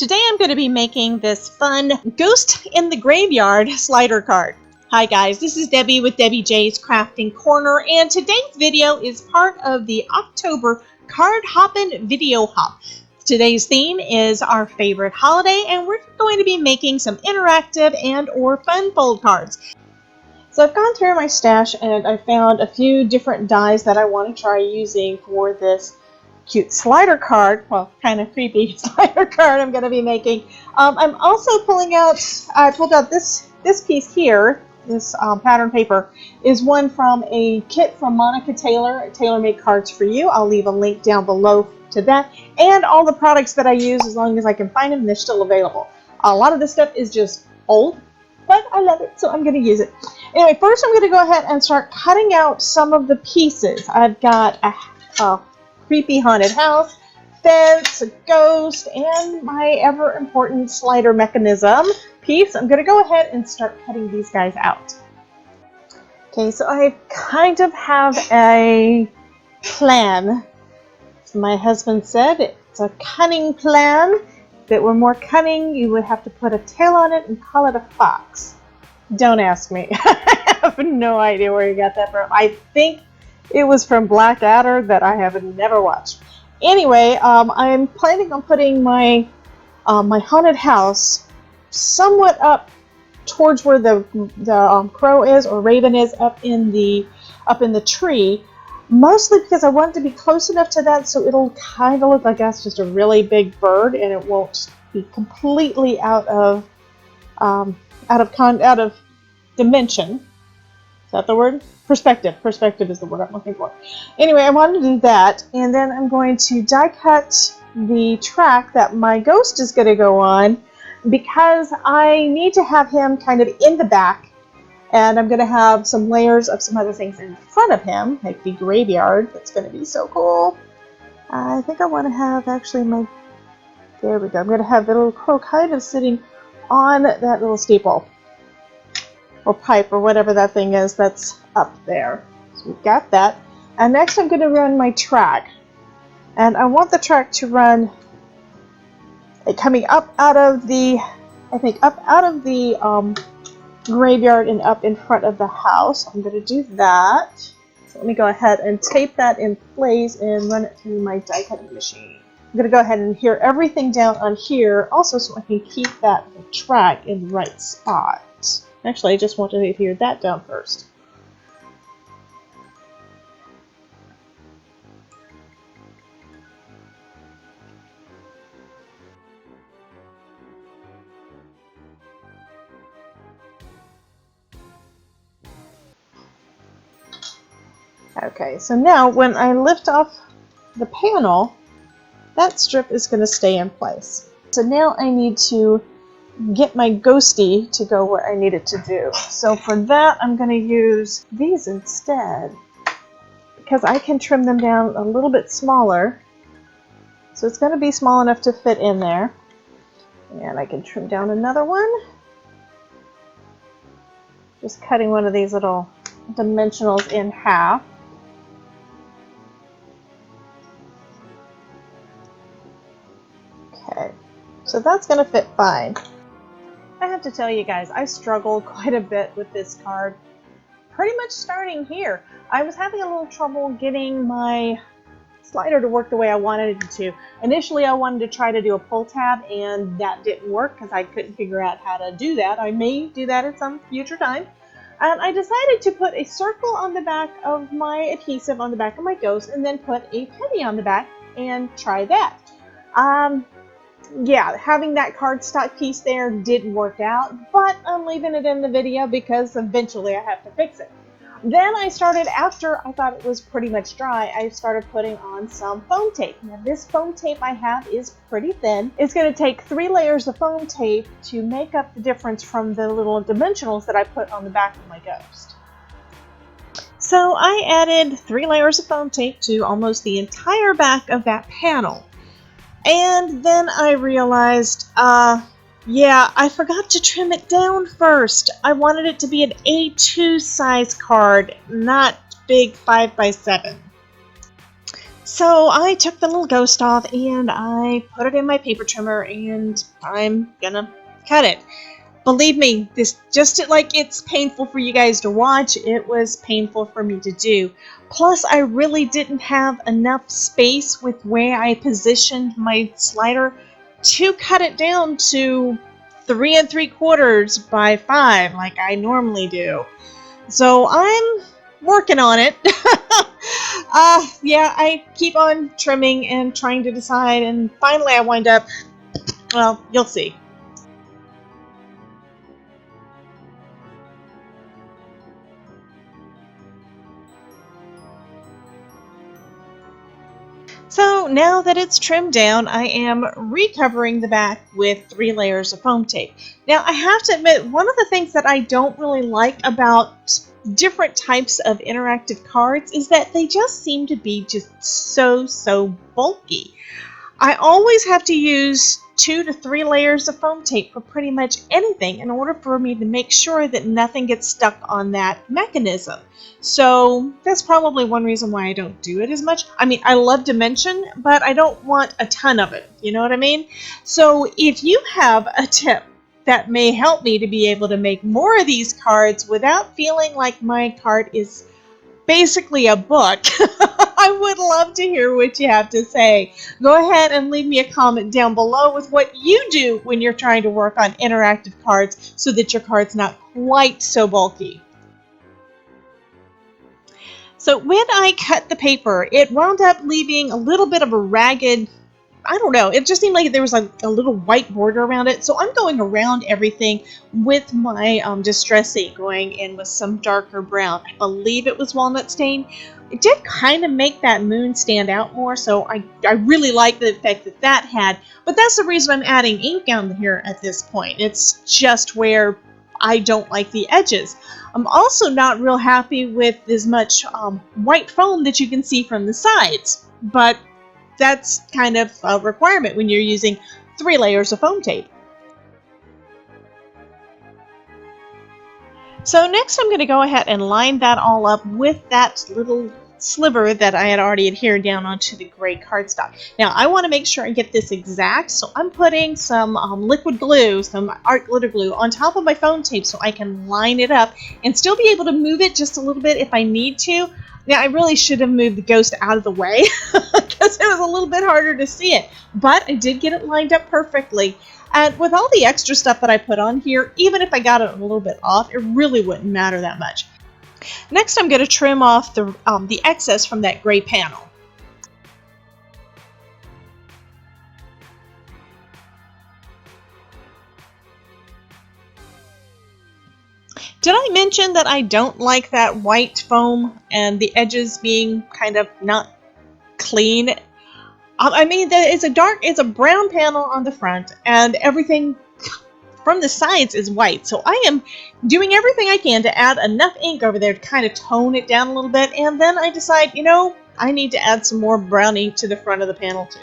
Today I'm going to be making this fun Ghost in the Graveyard slider card. Hi guys, this is Debbie with Debbie J's Crafting Corner, and today's video is part of the October Card Hoppin' Video Hop. Today's theme is our favorite holiday, and we're going to be making some interactive and or fun fold cards. So I've gone through my stash and I found a few different dies that I want to try using for this cute slider card, well, kind of creepy slider card I'm going to be making. I'm also pulling out, I pulled out this piece here, this pattern paper, is one from a kit from Monica Taylor, Tailor Made Cards for You. I'll leave a link down below to that, and all the products that I use, as long as I can find them, they're still available. A lot of this stuff is just old, but I love it, so I'm going to use it. Anyway, first I'm going to go ahead and start cutting out some of the pieces. I've got a creepy haunted house, fence, a ghost, and my ever important slider mechanism piece. I'm going to go ahead and start cutting these guys out. Okay, so I kind of have a plan. As my husband said, it's a cunning plan. If it were more cunning, you would have to put a tail on it and call it a fox. Don't ask me. I have no idea where you got that from. I think it was from Blackadder that I have never watched. Anyway, I'm planning on putting my my haunted house somewhat up towards where the crow is, or raven is, up in the tree. Mostly because I want it to be close enough to that so it'll kind of look like that's just a really big bird, and it won't be completely out of dimension. Is that the word? Perspective. Perspective is the word I'm looking for. Anyway, I wanted to do that, and then I'm going to die cut the track that my ghost is going to go on, because I need to have him kind of in the back, and I'm going to have some layers of some other things in front of him, like the graveyard. That's going to be so cool. I think I want to have actually there we go. I'm going to have the little crow kind of sitting on that little steeple, or pipe, or whatever that thing is that's up there. So we've got that. And next I'm going to run my track. And I want the track to run coming up out of the, I think up out of the graveyard and up in front of the house. I'm going to do that. So let me go ahead and tape that in place and run it through my die cutting machine. I'm going to go ahead and adhere everything down on here also, so I can keep that track in the right spot. Actually, I just want to adhere that down first. Okay, so now when I lift off the panel, that strip is going to stay in place. So now I need to get my ghosty to go where I need it to do. So for that, I'm going to use these instead, because I can trim them down a little bit smaller. So it's going to be small enough to fit in there. And I can trim down another one. Just cutting one of these little dimensionals in half. Okay, so that's going to fit fine. I have to tell you guys, I struggled quite a bit with this card, pretty much starting here. I was having a little trouble getting my slider to work the way I wanted it to. Initially, I wanted to try to do a pull tab, and that didn't work because I couldn't figure out how to do that. I may do that at some future time. And I decided to put a circle on the back of my adhesive on the back of my ghost, and then put a penny on the back and try that. Yeah, having that cardstock piece there didn't work out, but I'm leaving it in the video because eventually I have to fix it. Then I started, after I thought it was pretty much dry, I started putting on some foam tape. Now this foam tape I have is pretty thin. It's going to take 3 layers of foam tape to make up the difference from the little dimensionals that I put on the back of my ghost. So I added 3 layers of foam tape to almost the entire back of that panel. And then I realized, yeah, I forgot to trim it down first. I wanted it to be an A2 size card, not big 5x7. So I took the little ghost off and I put it in my paper trimmer and I'm gonna cut it. Believe me, this just like it's painful for you guys to watch, it was painful for me to do. Plus, I really didn't have enough space with where I positioned my slider to cut it down to 3 3/4 by 5 like I normally do. So I'm working on it. Yeah, I keep on trimming and trying to decide, and finally I wind up, well, you'll see. So now that it's trimmed down, I am recovering the back with 3 layers of foam tape. Now I have to admit, one of the things that I don't really like about different types of interactive cards is that they just seem to be just so bulky. I always have to use 2 to 3 layers of foam tape for pretty much anything in order for me to make sure that nothing gets stuck on that mechanism. So that's probably one reason why I don't do it as much. I mean, I love dimension, but I don't want a ton of it. You know what I mean? So if you have a tip that may help me to be able to make more of these cards without feeling like my card is basically a book, I would love to hear what you have to say. Go ahead and leave me a comment down below with what you do when you're trying to work on interactive cards so that your card's not quite so bulky. So when I cut the paper, it wound up leaving a little bit of a ragged, I don't know, it just seemed like there was a little white border around it. So I'm going around everything with my Distress ink, going in with some darker brown. I believe it was walnut stain. It did kind of make that moon stand out more, so I really like the effect that that had. But that's the reason I'm adding ink down here at this point. It's just where I don't like the edges. I'm also not real happy with as much white foam that you can see from the sides. But that's kind of a requirement when you're using 3 layers of foam tape. So next I'm going to go ahead and line that all up with that little sliver that I had already adhered down onto the gray cardstock. Now I want to make sure I get this exact, so I'm putting some liquid glue, some art glitter glue, on top of my foam tape so I can line it up and still be able to move it just a little bit if I need to. Now I really should have moved the ghost out of the way because it was a little bit harder to see it, but I did get it lined up perfectly. And with all the extra stuff that I put on here, even if I got it a little bit off, it really wouldn't matter that much. Next, I'm going to trim off the excess from that gray panel. Did I mention that I don't like that white foam and the edges being kind of not clean? I mean, it's a brown panel on the front, and everything from the sides is white. So I am doing everything I can to add enough ink over there to kind of tone it down a little bit, and then I decide, you know, I need to add some more brown ink to the front of the panel too.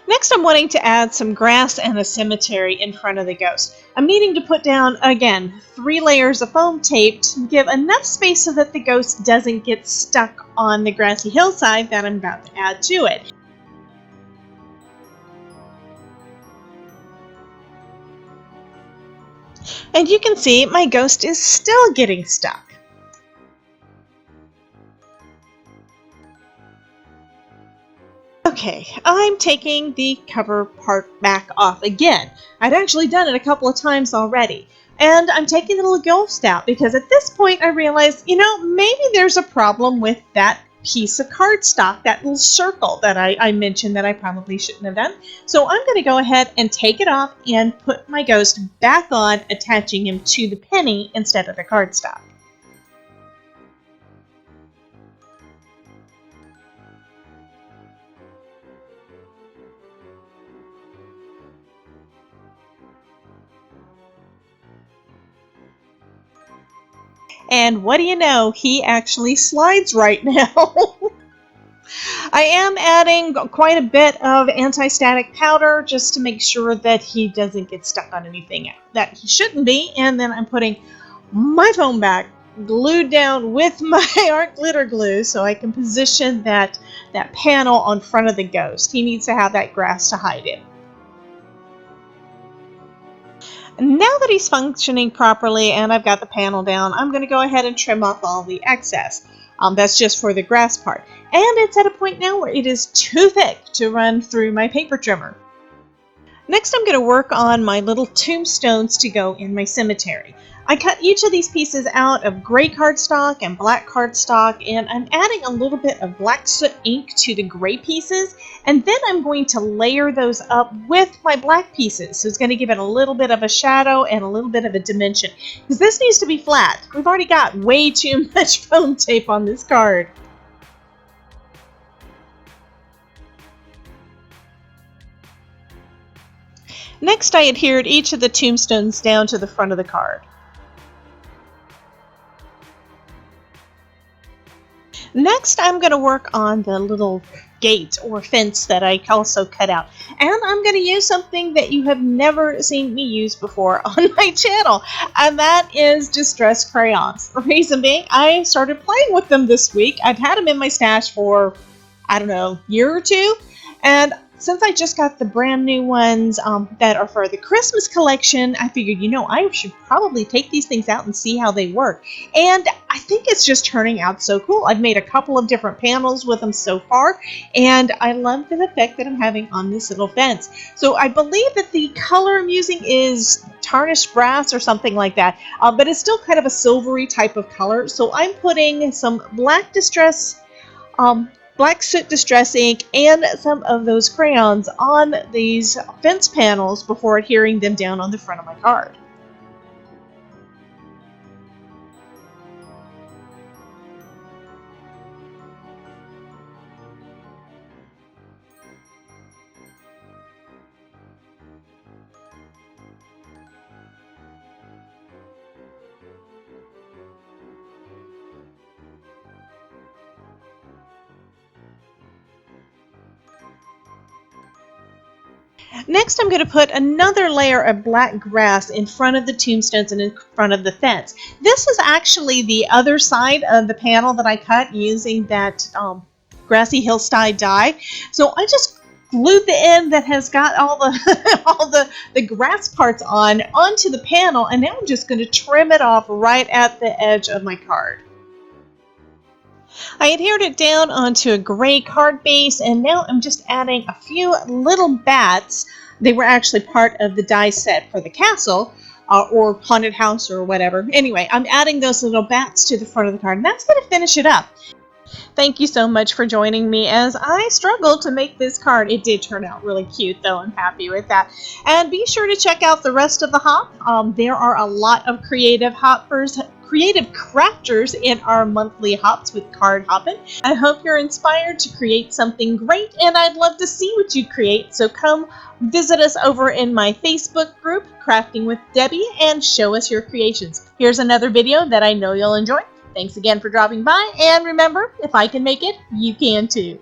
Next, I'm wanting to add some grass and a cemetery in front of the ghost. I'm needing to put down, again, 3 layers of foam tape to give enough space so that the ghost doesn't get stuck on the grassy hillside that I'm about to add to it. And you can see my ghost is still getting stuck. Okay, I'm taking the cover part back off again. I'd actually done it a couple of times already. And I'm taking the little ghost out because at this point I realized, you know, maybe there's a problem with that piece of cardstock, that little circle that I mentioned that I probably shouldn't have done. So I'm going to go ahead and take it off and put my ghost back on, attaching him to the penny instead of the cardstock. And what do you know? He actually slides right now. I am adding quite a bit of anti-static powder just to make sure that he doesn't get stuck on anything that he shouldn't be. And then I'm putting my foam back glued down with my art glitter glue so I can position that panel on front of the ghost. He needs to have that grass to hide in. Now that he's functioning properly and I've got the panel down, I'm going to go ahead and trim off all the excess. That's just for the grass part. And it's at a point now where it is too thick to run through my paper trimmer. Next, I'm going to work on my little tombstones to go in my cemetery. I cut each of these pieces out of gray cardstock and black cardstock, and I'm adding a little bit of black soot ink to the gray pieces, and then I'm going to layer those up with my black pieces. So it's going to give it a little bit of a shadow and a little bit of a dimension, because this needs to be flat. We've already got way too much foam tape on this card. Next, I adhered each of the tombstones down to the front of the card. Next, I'm going to work on the little gate or fence that I also cut out. And I'm going to use something that you have never seen me use before on my channel, and that is distress crayons. The reason being, I started playing with them this week. I've had them in my stash for, I don't know, a year or two, and since I just got the brand new ones that are for the Christmas collection, I figured, I should probably take these things out and see how they work. And I think it's just turning out so cool. I've made a couple of different panels with them so far, and I love the effect that I'm having on this little fence. So I believe that the color I'm using is tarnished brass or something like that, but it's still kind of a silvery type of color. So I'm putting some black soot distress ink and some of those crayons on these fence panels before adhering them down on the front of my card. Next, I'm going to put another layer of black grass in front of the tombstones and in front of the fence. This is actually the other side of the panel that I cut using that grassy hillside die. So I just glued the end that has got all the all the grass parts onto the panel, and now I'm just going to trim it off right at the edge of my card. I adhered it down onto a gray card base, and now I'm just adding a few little bats. They were actually part of the die set for the castle, or haunted house or whatever. Anyway, I'm adding those little bats to the front of the card, and that's going to finish it up. Thank you so much for joining me as I struggled to make this card. It did turn out really cute, though. I'm happy with that. And be sure to check out the rest of the hop. There are a lot of creative crafters in our monthly hops with Card Hoppin'. I hope you're inspired to create something great, and I'd love to see what you create. So come visit us over in my Facebook group, Crafting with Debbie, and show us your creations. Here's another video that I know you'll enjoy. Thanks again for dropping by, and remember, if I can make it, you can too.